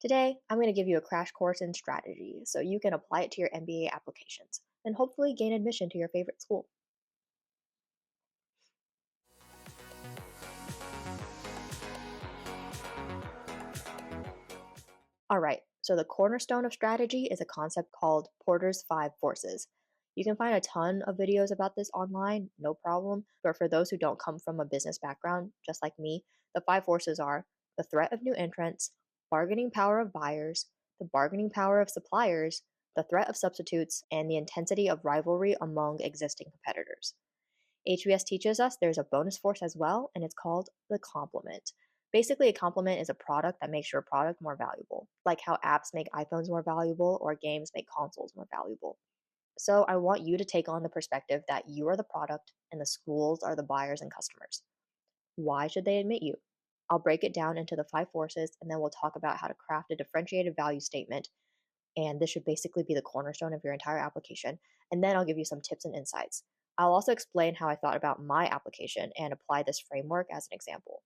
Today, I'm going to give you a crash course in strategy so you can apply it to your MBA applications and hopefully gain admission to your favorite school. All right, so the cornerstone of strategy is a concept called Porter's Five Forces. You can find a ton of videos about this online, no problem, but for those who don't come from a business background, just like me, the five forces are the threat of new entrants, bargaining power of buyers, the bargaining power of suppliers, the threat of substitutes, and the intensity of rivalry among existing competitors. HBS teaches us there's a bonus force as well, and it's called the complement. Basically, a complement is a product that makes your product more valuable, like how apps make iPhones more valuable or games make consoles more valuable. So, I want you to take on the perspective that you are the product and the schools are the buyers and customers. Why should they admit you? I'll break it down into the five forces, and then we'll talk about how to craft a differentiated value statement. And this should basically be the cornerstone of your entire application. And then I'll give you some tips and insights. I'll also explain how I thought about my application and apply this framework as an example.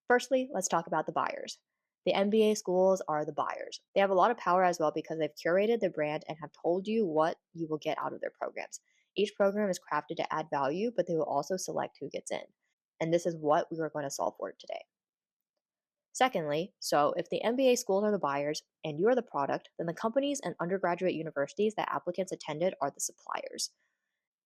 Firstly, let's talk about the buyers. The MBA schools are the buyers. They have a lot of power as well because they've curated their brand and have told you what you will get out of their programs. Each program is crafted to add value, but they will also select who gets in. And this is what we are going to solve for today. Secondly, so if the MBA schools are the buyers and you are the product, then the companies and undergraduate universities that applicants attended are the suppliers.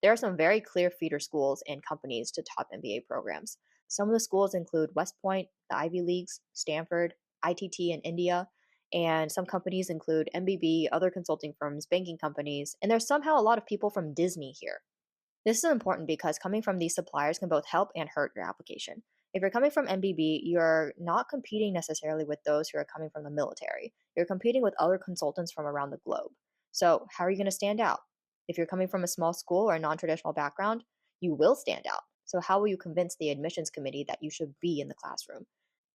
There are some very clear feeder schools and companies to top MBA programs. Some of the schools include West Point, the Ivy Leagues, Stanford, ITT in India, and some companies include MBB, other consulting firms, banking companies, and there's somehow a lot of people from Disney here. This is important because coming from these suppliers can both help and hurt your application. If you're coming from MBB, you're not competing necessarily with those who are coming from the military. You're competing with other consultants from around the globe. So, how are you going to stand out? If you're coming from a small school or a non traditional background, you will stand out. So, how will you convince the admissions committee that you should be in the classroom?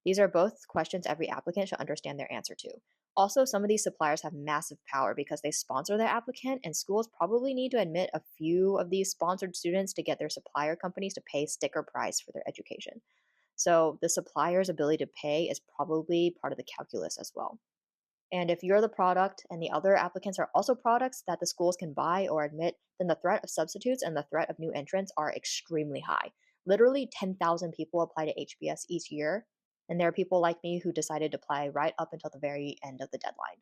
These are both questions every applicant should understand their answer to. Also, some of these suppliers have massive power because they sponsor their applicant, and schools probably need to admit a few of these sponsored students to get their supplier companies to pay sticker price for their education. So, the supplier's ability to pay is probably part of the calculus as well. And if you're the product and the other applicants are also products that the schools can buy or admit, then the threat of substitutes and the threat of new entrants are extremely high. Literally 10,000 people apply to HBS each year, and there are people like me who decided to apply right up until the very end of the deadline.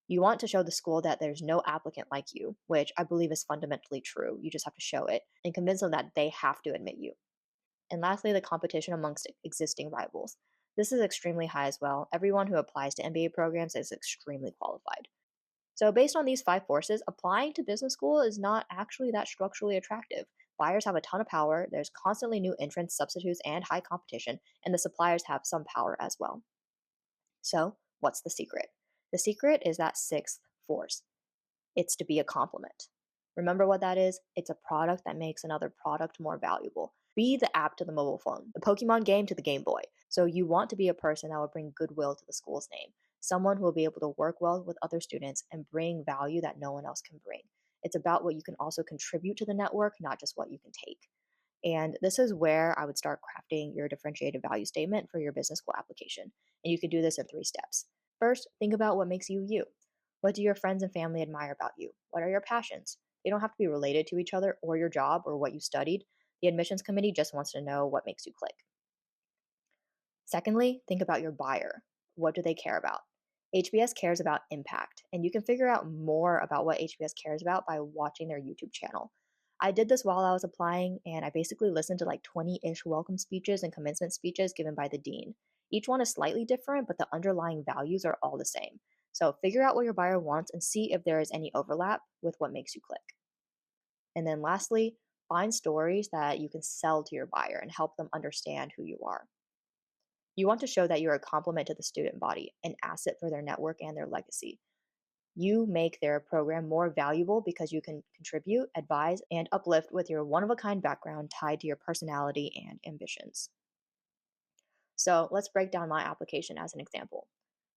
You want to show the school that there's no applicant like you, which I believe is fundamentally true. You just have to show it and convince them that they have to admit you. And lastly, the competition amongst existing rivals. This is extremely high as well. Everyone who applies to MBA programs is extremely qualified. So, based on these five forces, applying to business school is not actually that structurally attractive. Buyers have a ton of power, there's constantly new entrants, substitutes, and high competition, and the suppliers have some power as well. So, what's the secret? The secret is that sixth force, it's to be a complement. Remember what that is? It's a product that makes another product more valuable. Be the app to the mobile phone, the Pokemon game to the Game Boy. So you want to be a person that will bring goodwill to the school's name, someone who will be able to work well with other students and bring value that no one else can bring. It's about what you can also contribute to the network, not just what you can take. And this is where I would start crafting your differentiated value statement for your business school application. And you can do this in three steps. First, think about what makes you you. What do your friends and family admire about you? What are your passions? They don't have to be related to each other or your job or what you studied. The admissions committee just wants to know what makes you click. Secondly, think about your buyer. What do they care about? HBS cares about impact, and you can figure out more about what HBS cares about by watching their YouTube channel. I did this while I was applying, and I basically listened to like 20 ish welcome speeches and commencement speeches given by the dean. Each one is slightly different, but the underlying values are all the same. So figure out what your buyer wants and see if there is any overlap with what makes you click. And then lastly, find stories that you can sell to your buyer and help them understand who you are. You want to show that you're a complement to the student body, an asset for their network and their legacy. You make their program more valuable because you can contribute, advise, and uplift with your one of a kind background tied to your personality and ambitions. So let's break down my application as an example.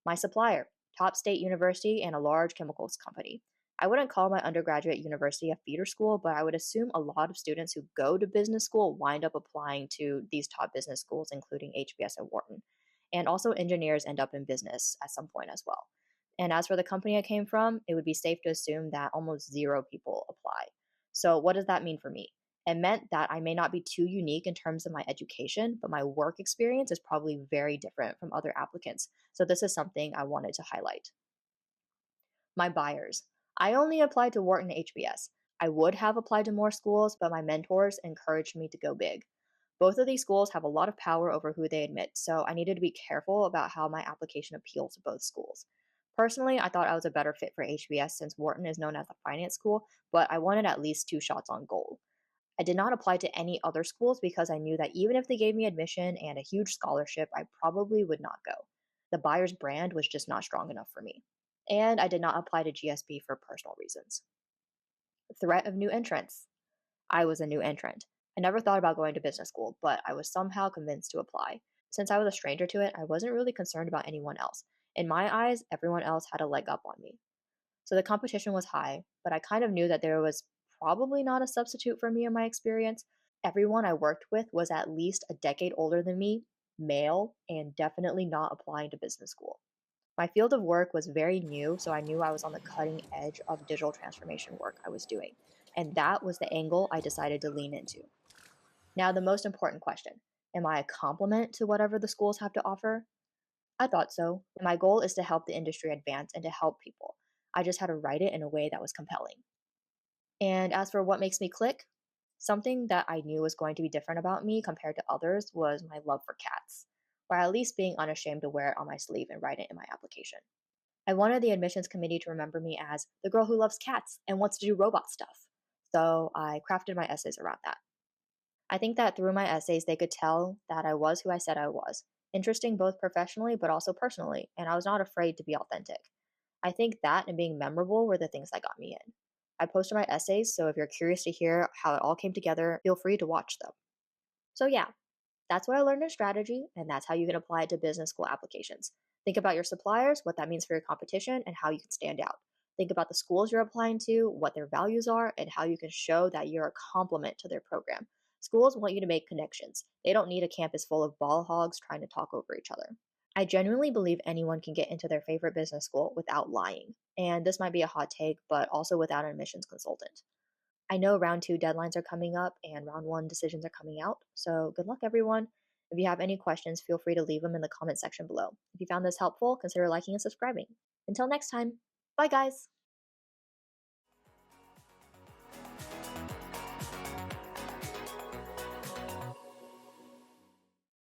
My supplier, top state university and a large chemicals company. I wouldn't call my undergraduate university a feeder school, but I would assume a lot of students who go to business school wind up applying to these top business schools, including HBS and Wharton. And also, engineers end up in business at some point as well. And as for the company I came from, it would be safe to assume that almost zero people apply. So, what does that mean for me? It meant that I may not be too unique in terms of my education, but my work experience is probably very different from other applicants. So, this is something I wanted to highlight. My buyers. I only applied to Wharton HBS. I would have applied to more schools, but my mentors encouraged me to go big. Both of these schools have a lot of power over who they admit, so I needed to be careful about how my application appealed to both schools. Personally, I thought I was a better fit for HBS since Wharton is known as a finance school, but I wanted at least two shots on goal. I did not apply to any other schools because I knew that even if they gave me admission and a huge scholarship, I probably would not go. The buyer's brand was just not strong enough for me. And I did not apply to GSB for personal reasons. Threat of new entrants. I was a new entrant. I never thought about going to business school, but I was somehow convinced to apply. Since I was a stranger to it, I wasn't really concerned about anyone else. In my eyes, everyone else had a leg up on me. So the competition was high, but I kind of knew that there was probably not a substitute for me in my experience. Everyone I worked with was at least a decade older than me, male, and definitely not applying to business school. My field of work was very new, so I knew I was on the cutting edge of digital transformation work I was doing. And that was the angle I decided to lean into. Now, the most important question: am I a complement to whatever the schools have to offer? I thought so. My goal is to help the industry advance and to help people. I just had to write it in a way that was compelling. And as for what makes me click, something that I knew was going to be different about me compared to others was my love for cats, or at least being unashamed to wear it on my sleeve and write it in my application. I wanted the admissions committee to remember me as the girl who loves cats and wants to do robot stuff. So I crafted my essays around that. I think that through my essays, they could tell that I was who I said I was, interesting both professionally but also personally, and I was not afraid to be authentic. I think that and being memorable were the things that got me in. I posted my essays, so if you're curious to hear how it all came together, feel free to watch them. So, yeah, that's what I learned in strategy, and that's how you can apply it to business school applications. Think about your suppliers, what that means for your competition, and how you can stand out. Think about the schools you're applying to, what their values are, and how you can show that you're a complement to their program. Schools want you to make connections. They don't need a campus full of ball hogs trying to talk over each other. I genuinely believe anyone can get into their favorite business school without lying. And this might be a hot take, but also without an admissions consultant. I know round two deadlines are coming up and round one decisions are coming out. So good luck, everyone. If you have any questions, feel free to leave them in the comment section below. If you found this helpful, consider liking and subscribing. Until next time, bye, guys.